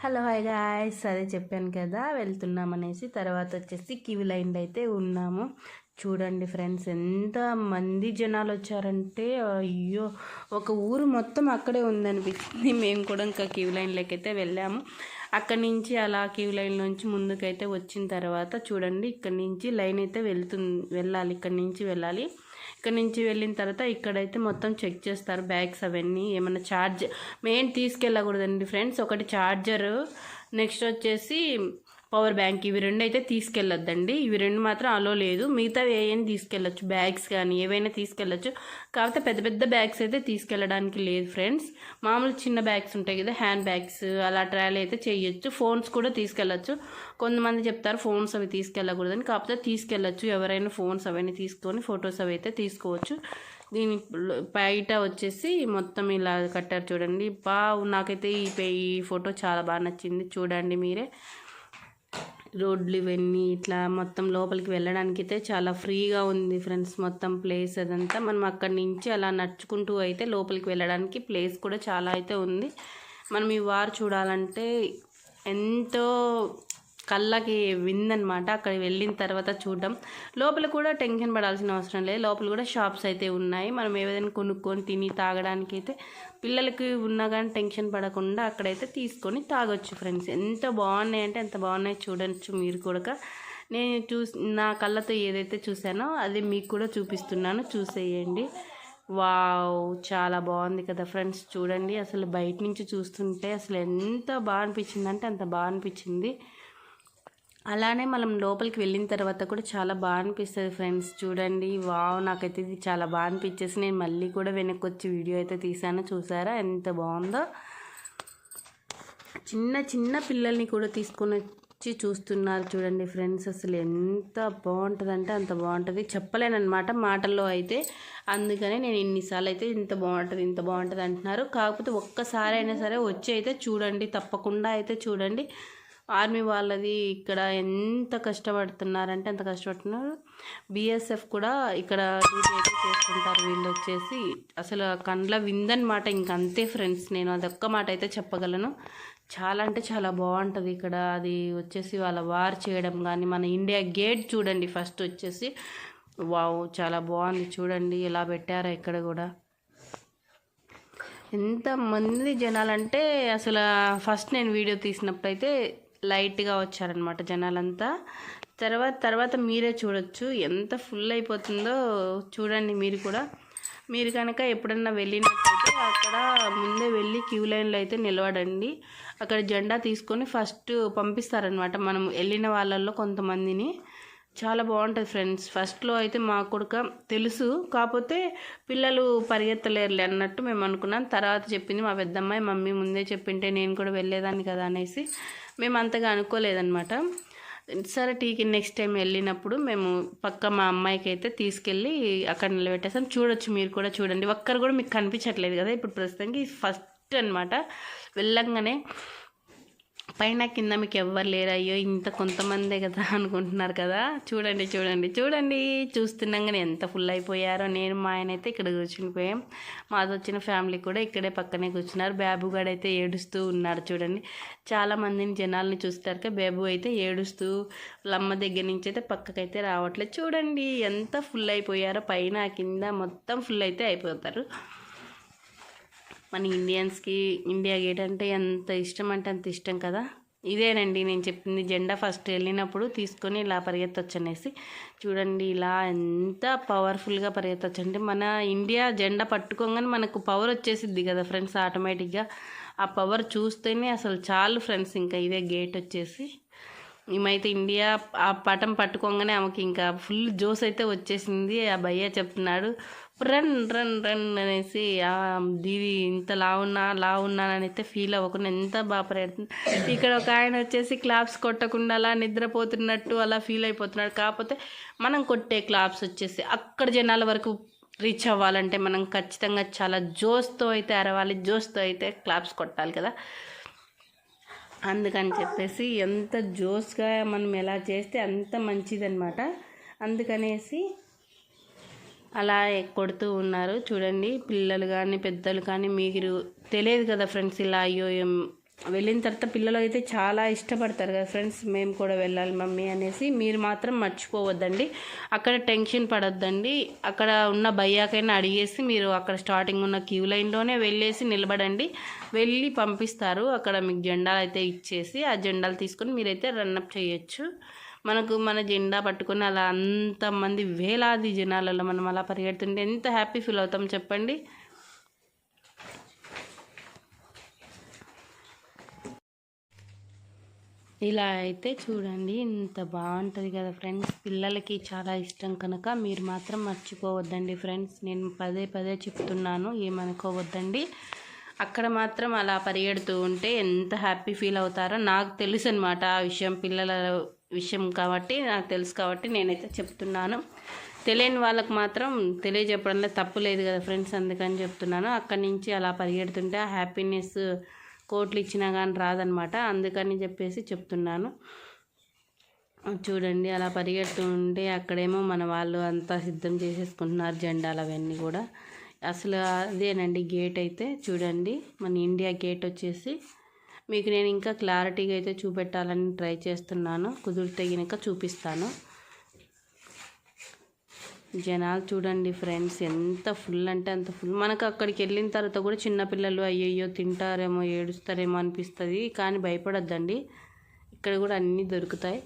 Hello hi guys, అదే చెప్పాను కదా వెళ్తున్నామనేసి. తర్వాత వచ్చేసి క్యూ లైన్లో అయితే ఉన్నాము. చూడండి ఫ్రెండ్స్, ఎంత మంది జనాలు వచ్చారంటే అయ్యో, ఒక ఊరు మొత్తం అక్కడే ఉందనిపిస్తుంది. మేము కూడా ఇంకా క్యూ లైన్లోకి అయితే వెళ్ళాము. అక్కడి నుంచి అలా క్యూ లైన్ నుంచి ముందుకైతే వచ్చిన తర్వాత చూడండి, ఇక్కడి నుంచి లైన్ అయితే వెళ్ళాలి. ఇక్కడి నుంచి వెళ్ళాలి. ఇక్కడ నుంచి వెళ్ళిన తర్వాత ఇక్కడైతే మొత్తం చెక్ చేస్తారు బ్యాగ్స్ అవన్నీ. ఏమన్నా ఛార్జ్ మెయిన్ తీసుకెళ్ళకూడదండి ఫ్రెండ్స్. ఒకటి ఛార్జరు, నెక్స్ట్ వచ్చేసి పవర్ బ్యాంక్, ఇవి రెండు అయితే తీసుకెళ్ళొద్దండి. ఇవి రెండు మాత్రం అలో లేదు. మిగతావి ఏమైనా తీసుకెళ్ళచ్చు, బ్యాగ్స్ కానీ ఏవైనా తీసుకెళ్ళచ్చు. కాకపోతే పెద్ద పెద్ద బ్యాగ్స్ అయితే తీసుకెళ్ళడానికి లేదు ఫ్రెండ్స్. మామూలు చిన్న బ్యాగ్స్ ఉంటాయి కదా, హ్యాండ్ బ్యాగ్స్, అలా ట్రావెల్ అయితే చేయొచ్చు. ఫోన్స్ కూడా తీసుకెళ్ళచ్చు. కొంతమంది చెప్తారు ఫోన్స్ అవి తీసుకెళ్ళకూడదని, కాకపోతే తీసుకెళ్ళచ్చు. ఎవరైనా ఫోన్స్ అవన్నీ తీసుకొని ఫొటోస్ అవి అయితే తీసుకోవచ్చు. దీని బయట వచ్చేసి మొత్తం ఇలా కట్టారు చూడండి. నాకైతే ఈ ఫోటో చాలా బాగా నచ్చింది. చూడండి మీరే. రోడ్లు ఇవన్నీ ఇట్లా మొత్తం లోపలికి వెళ్ళడానికి అయితే చాలా ఫ్రీగా ఉంది ఫ్రెండ్స్. మొత్తం ప్లేస్ అదంతా మనం అక్కడి నుంచి అలా నడుచుకుంటూ అయితే లోపలికి వెళ్ళడానికి ప్లేస్ కూడా చాలా అయితే ఉంది. మనం ఈ వార్ చూడాలంటే ఎంతో కళ్ళకి విందనమాట. అక్కడ వెళ్ళిన తర్వాత చూడడం. లోపల కూడా టెన్షన్ పడాల్సిన అవసరం లేదు. లోపల కూడా షాప్స్ అయితే ఉన్నాయి. మనం ఏదైనా కొనుక్కొని తిని తాగడానికి అయితే పిల్లలకి ఉన్నా కానీ టెన్షన్ పడకుండా అక్కడైతే తీసుకొని తాగొచ్చు ఫ్రెండ్స్. ఎంత బాగున్నాయి అంటే ఎంత బాగున్నాయి, చూడొచ్చు మీరు కూడా. నేను నా కళ్ళతో ఏదైతే చూసానో అది మీకు కూడా చూపిస్తున్నాను, చూసేయండి. వావ్, చాలా బాగుంది కదా ఫ్రెండ్స్. చూడండి, అసలు బయట నుంచి చూస్తుంటే అసలు ఎంత బాగా అనిపించింది అంటే అంత బాగా అనిపించింది. అలానే మనం లోపలికి వెళ్ళిన తర్వాత కూడా చాలా బాగా అనిపిస్తుంది ఫ్రెండ్స్. చూడండి, వావ్, నాకైతే ఇది చాలా బాగా అనిపించేసి నేను మళ్ళీ కూడా వెనక్కి వచ్చి వీడియో అయితే తీసాను. చూసారా ఎంత బాగుందో. చిన్న చిన్న పిల్లల్ని కూడా తీసుకొని వచ్చి చూస్తున్నారు చూడండి ఫ్రెండ్స్. అసలు ఎంత బాగుంటుంది అంటే అంత బాగుంటుంది, చెప్పలేనమాట మాటల్లో అయితే. అందుకనే నేను ఇన్నిసార్లు అయితే ఇంత బాగుంటుంది అంటున్నారు. కాకపోతే ఒక్కసారి అయినా సరే వచ్చి అయితే చూడండి, తప్పకుండా అయితే చూడండి. ఆర్మీ వాళ్ళది ఇక్కడ ఎంత కష్టపడుతున్నారంటే అంత కష్టపడుతున్నారు. బీఎస్ఎఫ్ కూడా ఇక్కడ డ్యూటీ అయితే చేస్తుంటారు. వీళ్ళు వచ్చేసి అసలు కండ్ల విందనమాట. ఇంకంతే ఫ్రెండ్స్, నేను అదొక్క మాట అయితే చెప్పగలను. చాలా అంటే చాలా బాగుంటుంది ఇక్కడ. అది వచ్చేసి వాళ్ళ వార్ చేయడం కానీ, మన ఇండియా గేట్ చూడండి ఫస్ట్ వచ్చేసి. వావ్, చాలా బాగుంది. చూడండి ఎలా పెట్టారో ఇక్కడ కూడా. ఎంతమంది జనాలంటే అసలు ఫస్ట్ నేను వీడియో తీసినప్పుడు అయితే లైట్గా వచ్చారనమాట జనాలంతా. తర్వాత మీరే చూడొచ్చు ఎంత ఫుల్ అయిపోతుందో. చూడండి మీరు కూడా. మీరు కనుక ఎప్పుడన్నా వెళ్ళినట్టయితే అక్కడ ముందే వెళ్ళి క్యూ లైన్లో అయితే నిలబడండి. అక్కడ జెండా తీసుకొని ఫస్ట్ పంపిస్తారనమాట మనం వెళ్ళిన వాళ్ళల్లో కొంతమందిని. చాలా బాగుంటుంది ఫ్రెండ్స్. ఫస్ట్లో అయితే మా కొడుక తెలుసు, కాకపోతే పిల్లలు పరిగెత్తలేరులే అన్నట్టు మేము అనుకున్నాం. తర్వాత చెప్పింది మా పెద్దమ్మాయి, మమ్మీ ముందే చెప్పింటే నేను కూడా వెళ్ళేదాన్ని కదా అనేసి. మేము అంతగా అనుకోలేదన్నమాట. సరే టీకి నెక్స్ట్ టైం వెళ్ళినప్పుడు మేము పక్క మా అమ్మాయికి అయితే తీసుకెళ్ళి అక్కడ నిలబెట్టేసాం. చూడొచ్చు మీరు కూడా. చూడండి, ఒక్కరు కూడా మీకు కనిపించట్లేదు కదా ఇప్పుడు ప్రస్తుతానికి. ఫస్ట్ అనమాట వెళ్ళంగానే పైన కింద మీకు ఎవ్వరు లేరు. అయ్యో ఇంత కొంతమందే కదా అనుకుంటున్నారు కదా. చూడండి చూస్తున్నాగానే ఎంత ఫుల్ అయిపోయారో. నేను మా ఆయన అయితే ఇక్కడ కూర్చునిపోయాం. మాది వచ్చిన ఫ్యామిలీ కూడా ఇక్కడే పక్కనే కూర్చున్నారు. బాబు గారు అయితే ఏడుస్తూ ఉన్నాడు చూడండి. చాలామందిని జనాల్ని చూస్తారు, బాబు అయితే ఏడుస్తూ లమ్మ దగ్గర నుంచి అయితే పక్కకైతే రావట్లేదు. చూడండి ఎంత ఫుల్ అయిపోయారో. పైన కింద మొత్తం ఫుల్ అయితే అయిపోతారు. మన ఇండియన్స్కి ఇండియా గేట్ అంటే ఎంత ఇష్టం అంటే అంత ఇష్టం కదా. ఇదేనండి నేను చెప్పింది. జెండా ఫస్ట్ వెళ్ళినప్పుడు తీసుకొని ఇలా పరిగెత్తొచ్చు అనేసి. చూడండి ఇలా ఎంత పవర్ఫుల్గా పరిగెత్తొచ్చు అంటే, మన ఇండియా జెండా పట్టుకోగానే మనకు పవర్ వచ్చేసిద్ది కదా ఫ్రెండ్స్ ఆటోమేటిక్గా. ఆ పవర్ చూస్తేనే అసలు చాలు ఫ్రెండ్స్. ఇంకా ఇదే గేట్ వచ్చేసి. మేమైతే ఇండియా ఆ పటం పట్టుకోగానే ఆమెకి ఇంకా ఫుల్ జోస్ అయితే వచ్చేసింది. ఆ భయ్య చెప్తున్నాడు రన్ రన్ రన్ అనేసి. దీది ఇంత లావున్నానని అయితే ఫీల్ అవ్వకుండా ఎంత బాగా పరిగెడుతుంది. ఇక్కడ ఒక ఆయన వచ్చేసి క్లాప్స్ కొట్టకుండా అలా నిద్రపోతున్నట్టు అలా ఫీల్ అయిపోతున్నాడు. కాకపోతే మనం కొట్టే క్లాప్స్ వచ్చేసి అక్కడ జనాల వరకు రీచ్ అవ్వాలంటే మనం ఖచ్చితంగా చాలా జోస్తో అయితే అరవాలి, జోస్తో అయితే క్లాప్స్ కొట్టాలి కదా. అందుకని చెప్పేసి ఎంత జోస్గా మనం ఎలా చేస్తే అంత మంచిదన్నమాట. అందుకనేసి అలా కొడుతూ ఉన్నారు చూడండి. పిల్లలు కానీ పెద్దలు కానీ, మీకు తెలియదు కదా ఫ్రెండ్స్. ఇలా అయ్యో వెళ్ళిన తర్వాత పిల్లలు అయితే చాలా ఇష్టపడతారు కదా ఫ్రెండ్స్, మేము కూడా వెళ్ళాలి మమ్మీ అనేసి. మీరు మాత్రం మర్చిపోవద్దండి, అక్కడ టెన్షన్ పడొద్దండి. అక్కడ ఉన్న భయ్యాకైనా అడిగేసి మీరు అక్కడ స్టార్టింగ్ ఉన్న క్యూ లైన్లోనే వెళ్ళేసి నిలబడండి, వెళ్ళి పంపిస్తారు. అక్కడ మీకు జెండాలు అయితే ఇచ్చేసి ఆ జెండాలు తీసుకొని మీరైతే రన్అప్ చేయొచ్చు. మన జెండా పట్టుకొని అలా అంతమంది వేలాది జనాలలో మనం అలా పరిగెడుతుంటే ఎంత హ్యాపీ ఫీల్ అవుతాం చెప్పండి. ఇలా అయితే చూడండి, ఇంత బాగుంటుంది కదా ఫ్రెండ్స్. పిల్లలకి చాలా ఇష్టం కనుక మీరు మాత్రం మర్చిపోవద్దండి ఫ్రెండ్స్. నేను పదే పదే చెప్తున్నాను, ఏమనుకోవద్దండి. అక్కడ మాత్రం అలా పరిగెడుతూ ఉంటే ఎంత హ్యాపీ ఫీల్ అవుతారో నాకు తెలుసు అనమాట. ఆ విషయం పిల్లల విషయం కాబట్టి నాకు తెలుసు, కాబట్టి నేనైతే చెప్తున్నాను. తెలియని వాళ్ళకి మాత్రం తెలియజెప్పడంలో తప్పు లేదు కదా ఫ్రెండ్స్, అందుకని చెప్తున్నాను. అక్కడి నుంచి అలా పరిగెడుతుంటే ఆ హ్యాపీనెస్ కోట్లు ఇచ్చినా కానీ రాదనమాట, అందుకని చెప్పేసి చెప్తున్నాను. చూడండి అలా పరిగెడుతూ ఉంటే అక్కడేమో మన వాళ్ళు అంతా సిద్ధం చేసేసుకుంటున్నారు జెండాలు అవన్నీ కూడా. అసలు అదేనండి గేట్ అయితే చూడండి, మన ఇండియా గేట్ వచ్చేసి. మీకు నేను ఇంకా క్లారిటీగా అయితే చూపెట్టాలని ట్రై చేస్తున్నాను, కుదిరితే కనుక చూపిస్తాను. జనాలు చూడండి ఫ్రెండ్స్, ఎంత ఫుల్ అంటే అంత ఫుల్. మనకు అక్కడికి వెళ్ళిన తర్వాత కూడా చిన్నపిల్లలు అయ్యయ్యో తింటారేమో ఏడుస్తారేమో అనిపిస్తుంది, కానీ భయపడొద్దండి, ఇక్కడ కూడా అన్నీ దొరుకుతాయి.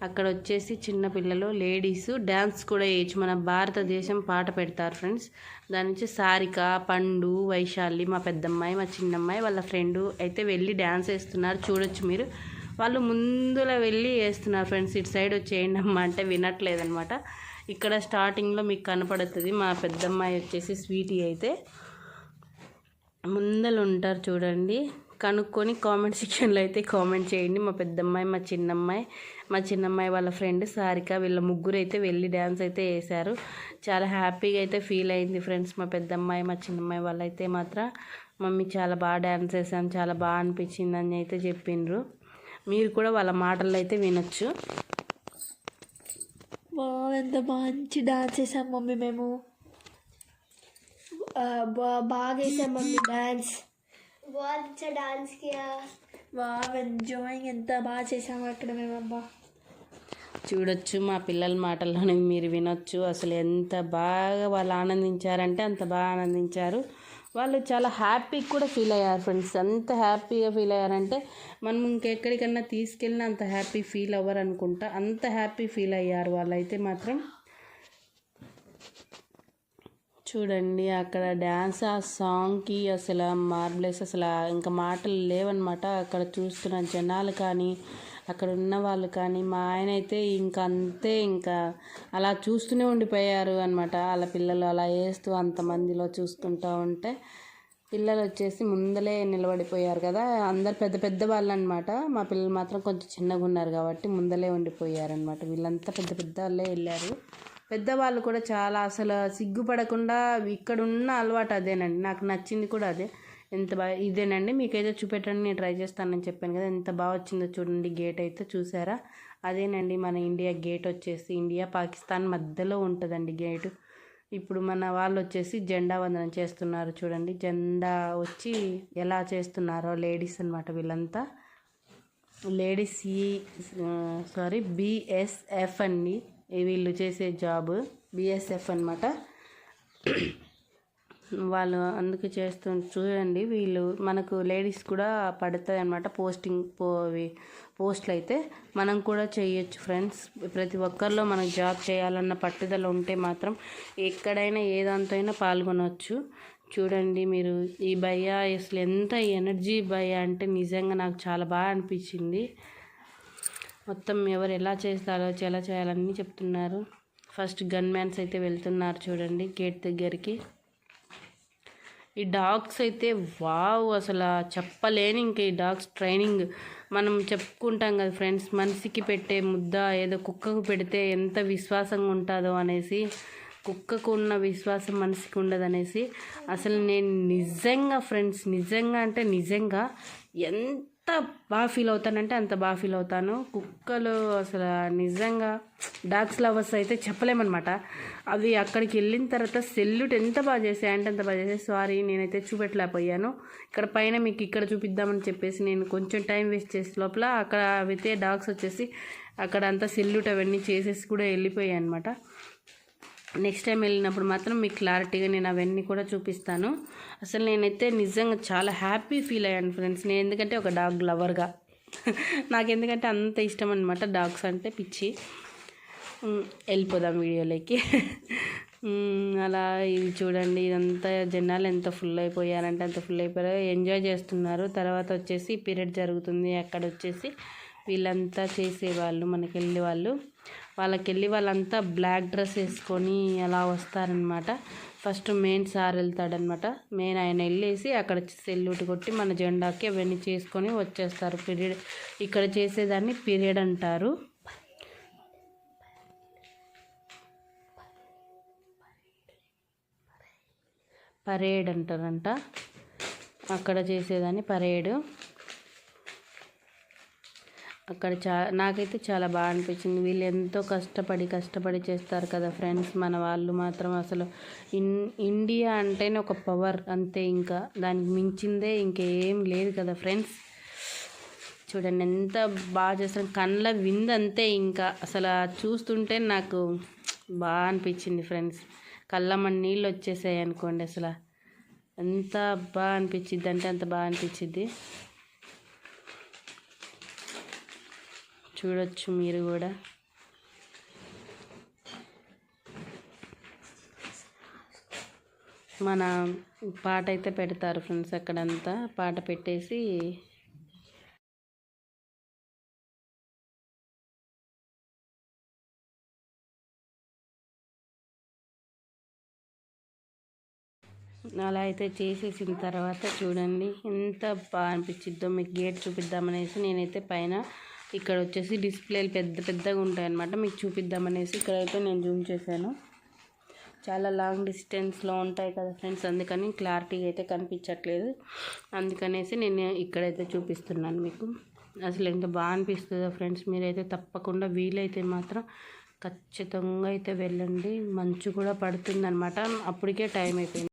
అక్కడ వచ్చేసి చిన్నపిల్లలు లేడీస్ డ్యాన్స్ కూడా వేయచ్చు. మన భారతదేశం పాట పెడతారు ఫ్రెండ్స్, దాని నుంచి సారిక, పండు, వైశాలి, మా పెద్దమ్మాయి, మా చిన్నమ్మాయి వాళ్ళ ఫ్రెండు అయితే వెళ్ళి డ్యాన్స్ వేస్తున్నారు, చూడొచ్చు మీరు. వాళ్ళు ముందులో వెళ్ళి వేస్తున్నారు ఫ్రెండ్స్, ఇటు సైడ్ వచ్చేయండి అమ్మ అంటే వినట్లేదనమాట. ఇక్కడ స్టార్టింగ్లో మీకు కనపడుతుంది. మా పెద్దమ్మాయి వచ్చేసి స్వీటీ అయితే ముందలు ఉంటారు చూడండి. కనుక్కొని కామెంట్ సెక్షన్లో అయితే కామెంట్ చేయండి. మా పెద్దమ్మాయి, మా చిన్నమ్మాయి వాళ్ళ ఫ్రెండ్ సారిక, వీళ్ళ ముగ్గురు అయితే వెళ్ళి డ్యాన్స్ అయితే వేశారు. చాలా హ్యాపీగా అయితే ఫీల్ అయింది ఫ్రెండ్స్. మా పెద్దమ్మాయి, మా చిన్నమ్మాయి వాళ్ళైతే మాత్రం మమ్మీ చాలా బాగా డ్యాన్స్ వేసాను, చాలా బాగా అనిపించింది అని అయితే చెప్పిండ్రు. మీరు కూడా వాళ్ళ మాటల్లో అయితే వినొచ్చు. ఎంత మంచి డాన్స్ చేసాం మమ్మీ, మేము బాగా వేసాం మమ్మీ డాన్స్. बहुत अच्छा डांस किया, ఎంజాయింగ్, ఎంత బాగా చేసాము అక్కడ మేము. అబ్బా చూడొచ్చు, మా పిల్లల మాటల్లోనే మీరు వినొచ్చు. అసలు ఎంత బాగా వాళ్ళు ఆనందించారంటే అంత బాగా ఆనందించారు. వాళ్ళు చాలా హ్యాపీ కూడా ఫీల్ అయ్యారు ఫ్రెండ్స్. అంత హ్యాపీగా ఫీల్ అయ్యారంటే మనం ఇంకెక్కడికన్నా తీసుకెళ్ళినా అంత హ్యాపీ ఫీల్ అవ్వరు అనుకుంటా, అంత హ్యాపీ ఫీల్ అయ్యారు వాళ్ళైతే మాత్రం. చూడండి అక్కడ డ్యాన్స్, ఆ సాంగ్కి అసలు మార్బ్లెస్, అసలు ఇంకా మాటలు లేవన్నమాట. అక్కడ చూస్తున్న జనాలు కానీ అక్కడ ఉన్న వాళ్ళు కానీ, మా ఆయన అయితే ఇంకా అంతే, ఇంకా అలా చూస్తూనే ఉండిపోయారు అనమాట. వాళ్ళ పిల్లలు అలా వేస్తూ అంతమందిలో చూసుకుంటూ ఉంటే పిల్లలు వచ్చేసి ముందలే నిలబడిపోయారు కదా, అందరు పెద్ద పెద్ద వాళ్ళు అనమాట. మా పిల్లలు మాత్రం కొంచెం చిన్నగా ఉన్నారు కాబట్టి ముందలే ఉండిపోయారు అనమాట. వీళ్ళంతా పెద్ద పెద్ద వాళ్ళే వెళ్ళారు. పెద్దవాళ్ళు కూడా చాలా అసలు సిగ్గుపడకుండా ఇక్కడ ఉన్న అలవాటు అదేనండి, నాకు నచ్చింది కూడా అదే. ఎంత బాగా ఇదేనండి, మీకైతే చూపెట్టండి, నేను ట్రై చేస్తానని చెప్పాను కదా, ఎంత బాగా వచ్చిందో చూడండి. గేట్ అయితే చూసారా, అదేనండి మన ఇండియా గేట్ వచ్చేసి. ఇండియా పాకిస్తాన్ మధ్యలో ఉంటుందండి గేటు. ఇప్పుడు మన వాళ్ళు వచ్చేసి జెండా వందనం చేస్తున్నారు చూడండి. జెండా వచ్చి ఎలా చేస్తున్నారో లేడీస్ అనమాట వీళ్ళంతా. లేడీస్ BSF అండి వీళ్ళు చేసే జాబ్, BSF అనమాట వాళ్ళు. అందుకు చూడండి వీళ్ళు మనకు లేడీస్ కూడా పడతాయి అనమాట పోస్టులు అయితే మనం కూడా చేయొచ్చు ఫ్రెండ్స్. ప్రతి ఒక్కరిలో మనకు జాబ్ చేయాలన్న పట్టుదల ఉంటే మాత్రం ఎక్కడైనా ఏ దాంతో అయినా పాల్గొనవచ్చు. చూడండి మీరు, ఈ భయ్య అసలు ఎంత ఎనర్జీ భయ్య అంటే నిజంగా నాకు చాలా బాగా అనిపించింది. మొత్తం ఎవరు ఎలా చేస్తారో ఎలా చేయాలని చెప్తున్నారు. ఫస్ట్ గన్ మ్యాన్స్ అయితే వెళ్తున్నారు చూడండి గేట్ దగ్గరికి. ఈ డాగ్స్ అయితే వావ్, అసలు చెప్పలేని. ఇంకా ఈ డాగ్స్ ట్రైనింగ్ మనం చెప్పుకుంటాం కదా ఫ్రెండ్స్, మనిషికి పెట్టే ముద్ద ఏదో కుక్కకు పెడితే ఎంత విశ్వాసంగా ఉంటుందో అనేసి, కుక్కకు ఉన్న విశ్వాసం మనిషికి ఉండదనేసి. అసలు నేను నిజంగా ఫ్రెండ్స్, నిజంగా అంటే నిజంగా ఎంత బాగా ఫీల్ అవుతానంటే అంత బాగా ఫీల్ అవుతాను. కుక్కలు అసలు నిజంగా డాగ్స్ లవర్స్ అయితే చెప్పలేమన్నమాట. అవి అక్కడికి వెళ్ళిన తర్వాత సెల్యూట్ ఎంత బాగా చేసాయంటే అంత బాగా చేసాయి. సారీ నేనైతే చూపెట్టలేకపోయాను. ఇక్కడ పైన మీకు ఇక్కడ చూపిద్దామని చెప్పేసి నేను కొంచెం టైం వేస్ట్ చేసే లోపల అక్కడ అయితే డాగ్స్ వచ్చేసి అక్కడ అంతా సెల్యూట్ అవన్నీ చేసేసి కూడా వెళ్ళిపోయాయి అనమాట. నెక్స్ట్ టైం వెళ్ళినప్పుడు మాత్రం మీకు క్లారిటీగా నేను అవన్నీ కూడా చూపిస్తాను. అసలు నేనైతే నిజంగా చాలా హ్యాపీ ఫీల్ అయ్యాను ఫ్రెండ్స్. నేను ఎందుకంటే ఒక డాగ్ లవర్గా నాకు ఎందుకంటే అంత ఇష్టం అనమాట డాగ్స్ అంటే పిచ్చి. వెళ్ళిపోదాం వీడియోలోకి. అలా ఇది చూడండి, ఇదంతా జనాలు ఎంత ఫుల్ అయిపోయారంటే అంత ఫుల్ అయిపోయారు, ఎంజాయ్ చేస్తున్నారు. తర్వాత వచ్చేసి పీరియడ్ జరుగుతుంది. అక్కడ వచ్చేసి వీళ్ళంతా చేసేవాళ్ళు మనకి వెళ్ళే వాళ్ళకెళ్ళి వాళ్ళంతా బ్లాక్ డ్రెస్ వేసుకొని అలా వస్తారనమాట. ఫస్ట్ మెయిన్ సార్ వెళ్తాడనమాట. మెయిన్ ఆయన వెళ్ళేసి అక్కడ సెల్యూట్ కొట్టి మన జెండాకి అవన్నీ చేసుకొని వచ్చేస్తారు. పీరియడ్ ఇక్కడ చేసేదాన్ని పీరియడ్ అంటారు. పరేడ్ అంటారంట. అక్కడ చేసేదాన్ని పరేడ్. అక్కడ నాకైతే చాలా బాగా అనిపించింది. వీళ్ళు ఎంతో కష్టపడి చేస్తారు కదా ఫ్రెండ్స్. మన వాళ్ళు మాత్రం అసలు ఇండియా అంటేనే ఒక పవర్ అంతే, ఇంకా దానికి మించిందే ఇంకేం లేదు కదా ఫ్రెండ్స్. చూడండి ఎంత బాగా చేస్తారు, కళ్ళ విందంతే. ఇంకా అసలు చూస్తుంటే నాకు బాగా అనిపించింది ఫ్రెండ్స్. కళ్ళమ్మని నీళ్ళు వచ్చేసాయి అనుకోండి. అసలు ఎంత బాగా అనిపించిద్ది అంటే అంత బాగా అనిపించిద్ది. చూడొచ్చు మీరు కూడా. మన పాట అయితే పెడతారు ఫ్రెండ్స్. అక్కడంతా పాట పెట్టేసి అలా అయితే చేసేసిన తర్వాత చూడండి ఎంత బాగా అనిపించిద్దో. మీకు గేట్ చూపిద్దామనేసి నేనైతే పైన ఇక్కడ వచ్చేసి డిస్ప్లేలు పెద్దగా ఉంటాయన్నమాట. మీకు చూపిద్దామనేసి ఇక్కడైతే నేను జూమ్ చేశాను. చాలా లాంగ్ డిస్టెన్స్లో ఉంటాయి కదా ఫ్రెండ్స్, అందుకని క్లారిటీగా అయితే కనిపించట్లేదు. అందుకనేసి నేను ఇక్కడైతే చూపిస్తున్నాను మీకు. అసలు ఎంత బాగా అనిపిస్తుందో ఫ్రెండ్స్. మీరైతే తప్పకుండా వీలైతే మాత్రం ఖచ్చితంగా అయితే వెళ్ళండి. మంచు కూడా పడుతుందన్నమాట. అప్పటికే టైం అయిపోయింది.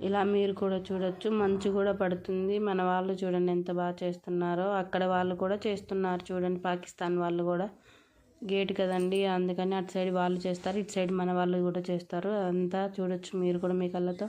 ఇలా మీరు కూడా చూడొచ్చు, మంచు కూడా పడుతుంది. మన వాళ్ళు చూడండి ఎంత బాగా చేస్తున్నారో. అక్కడ వాళ్ళు కూడా చేస్తున్నారు చూడండి, పాకిస్తాన్ వాళ్ళు కూడా. గేట్ కదండి అందుకని అటు సైడ్ వాళ్ళు చేస్తారు, ఇటు సైడ్ మన వాళ్ళు కూడా చేస్తారు. అంతా చూడొచ్చు మీరు కూడా మీ కళ్ళతో.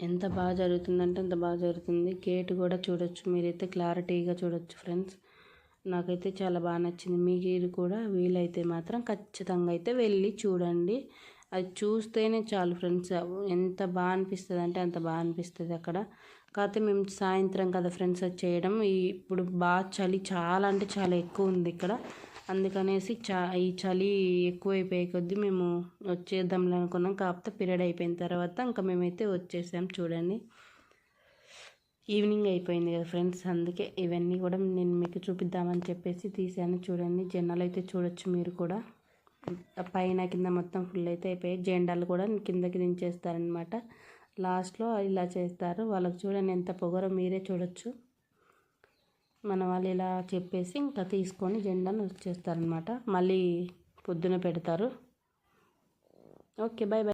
ఎంత బాగా జరుగుతుందంటే అంత బాగా జరుగుతుంది. గేట్ కూడా చూడొచ్చు మీరైతే క్లారిటీగా చూడొచ్చు ఫ్రెండ్స్. నాకైతే చాలా బాగా నచ్చింది. మీరు కూడా వీలైతే మాత్రం ఖచ్చితంగా అయితే వెళ్ళి చూడండి. అది చూస్తేనే చాలు ఫ్రెండ్స్, ఎంత బాగా అనిపిస్తుంది అంటే అంత బాగా అనిపిస్తుంది అక్కడ. కాకపోతే మేము సాయంత్రం కదా ఫ్రెండ్స్ అది చేయడం. ఇప్పుడు బాగా చలి చాలా అంటే చాలా ఎక్కువ ఉంది ఇక్కడ. అందుకనేసి ఈ చలి ఎక్కువైపోయే కొద్దీ మేము వచ్చేద్దాంలే అనుకున్నాం. కాకపోతే పీరియడ్ అయిపోయిన తర్వాత ఇంకా మేమైతే వచ్చేసాం. చూడండి ఈవినింగ్ అయిపోయింది కదా ఫ్రెండ్స్, అందుకే ఇవన్నీ కూడా నేను మీకు చూపిద్దామని చెప్పేసి తీసాను. చూడండి జనాలు అయితే చూడొచ్చు మీరు కూడా. పైన కింద మొత్తం ఫుల్ అయితే అయిపోయాయి. జెండాలు కూడా కిందకి దించేస్తారనమాట. లాస్ట్లో ఇలా చేస్తారు. వాళ్ళకి చూడండి ఎంత పొగరో మీరే చూడొచ్చు. మన వాళ్ళు ఇలా చెప్పేసి ఇంకా తీసుకొని జెండాను వచ్చేస్తారనమాట. మళ్ళీ పొద్దున పెడతారు. Okay bye bye.